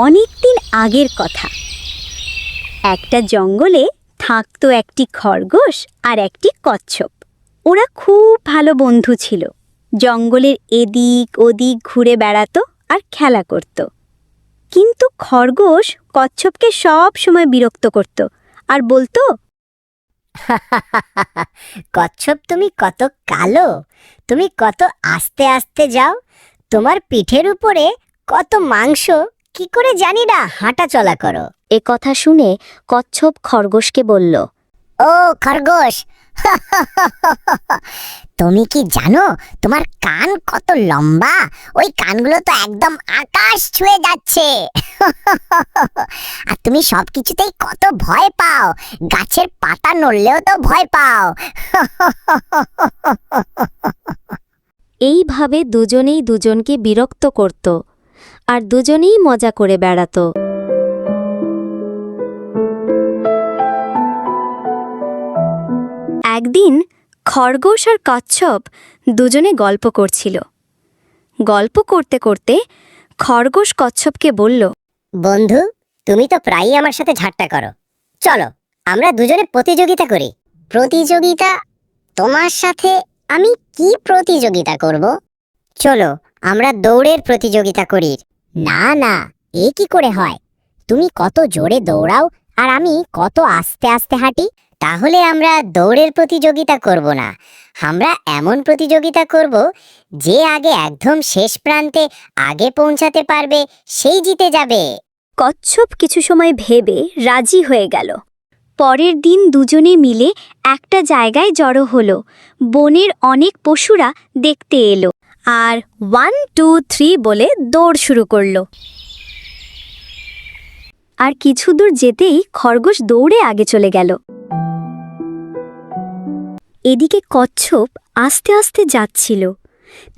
অনেক দিন আগের কথা। একটা জঙ্গলে থাকতো একটি খরগোশ আর একটি কচ্ছপ। ওরা খুব ভালো বন্ধু ছিল। জঙ্গলের এদিক ওদিক ঘুরে বেড়াতো আর খেলা করত। কিন্তু খরগোশ কচ্ছপকে সব সময় বিরক্ত করত আর বলতো, কচ্ছপ, তুমি কত কালো, তুমি কত আস্তে আস্তে যাও, তোমার পিঠের উপরে কত মাংস, কি করে জানি না হাঁটা চলা করো। এ কথা শুনে কচ্ছপ খরগোশকে বলল, ও খরগোশ, তুমি কি জানো তোমার কান কত লম্বা? ওই কানগুলো তো একদম আকাশ ছুঁয়ে যাচ্ছে। আর তুমি সবকিছুতেই কত ভয় পাও, গাছের পাতা নড়লেও তো ভয় পাও। এইভাবে দুজনেই দুজনকে বিরক্ত করত আর দুজনেই মজা করে বেড়াত। একদিন খরগোশ আর কচ্ছপ দুজনে গল্প করছিল। গল্প করতে করতে খরগোশ কচ্ছপকে বলল, বন্ধু, তুমি তো প্রায়ই আমার সাথে ঠাট্টা করো, চলো আমরা দুজনে প্রতিযোগিতা করি। প্রতিযোগিতা? তোমার সাথে আমি কি প্রতিযোগিতা করব? চলো আমরা দৌড়ের প্রতিযোগিতা করি। না না, এ কি করে হয়? তুমি কত জোরে দৌড়াও আর আমি কত আস্তে আস্তে হাঁটি। তাহলে আমরা দৌড়ের প্রতিযোগিতা করব না, আমরা এমন প্রতিযোগিতা করব যে আগে একদম শেষ প্রান্তে আগে পৌঁছাতে পারবে সেই জিতে যাবে। কচ্ছপ কিছু সময় ভেবে রাজি হয়ে গেল। পরের দিন দুজনে মিলে একটা জায়গায় জড়ো হলো। বনের অনেক পশুরা দেখতে এলো আর 1 2 3 বলে দৌড় শুরু করলো। আর কিছু দূর যেতেই খরগোশ দৌড়ে আগে চলে গেল। এদিকে কচ্ছপ আস্তে আস্তে যাচ্ছিল,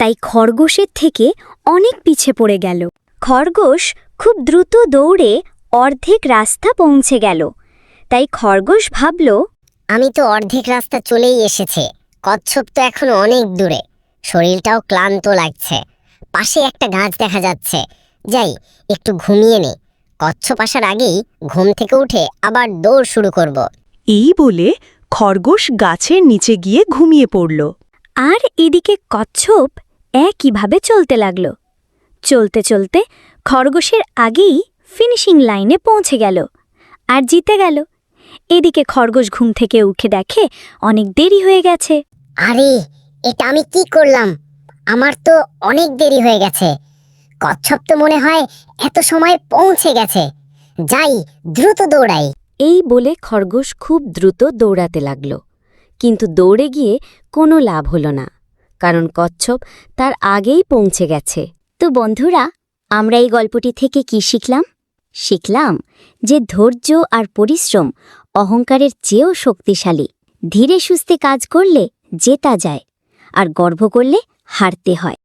তাই খরগোশের থেকে অনেক পিছে পড়ে গেল। খরগোশ খুব দ্রুত দৌড়ে অর্ধেক রাস্তা পৌঁছে গেল। তাই খরগোশ ভাবল, আমি তো অর্ধেক রাস্তা চলেই এসেছে, কচ্ছপ তো এখনো অনেক দূরে, শরীরটাও ক্লান্ত লাগছে। পাশে একটা গাছ দেখা যাচ্ছে, যাই একটু ঘুমিয়ে নে, কচ্ছপ আসার আগেই ঘুম থেকে উঠে আবার দৌড় শুরু করব। এই বলে খরগোশ গাছের নিচে গিয়ে ঘুমিয়ে পড়ল। আর এদিকে কচ্ছপ একইভাবে চলতে লাগল। চলতে চলতে খরগোশের আগেই ফিনিশিং লাইনে পৌঁছে গেল আর জিতে গেল। এদিকে খরগোশ ঘুম থেকে উঠে দেখে অনেক দেরি হয়ে গেছে। আরে, এটা আমি কি করলাম? আমার তো অনেক দেরি হয়ে গেছে। কচ্ছপ তো মনে হয় এত সময় পৌঁছে গেছে, যাই দ্রুত দৌড়াই। এই বলে খরগোশ খুব দ্রুত দৌড়াতে লাগল। কিন্তু দৌড়ে গিয়ে কোনো লাভ হলো না, কারণ কচ্ছপ তার আগেই পৌঁছে গেছে। তো বন্ধুরা, আমরা এই গল্পটি থেকে কি শিখলাম? শিখলাম যে ধৈর্য আর পরিশ্রম অহংকারের চেয়েও শক্তিশালী। ধীরে সুস্থে কাজ করলে জেতা যায়, আর গর্ব করলে হারতে হয়।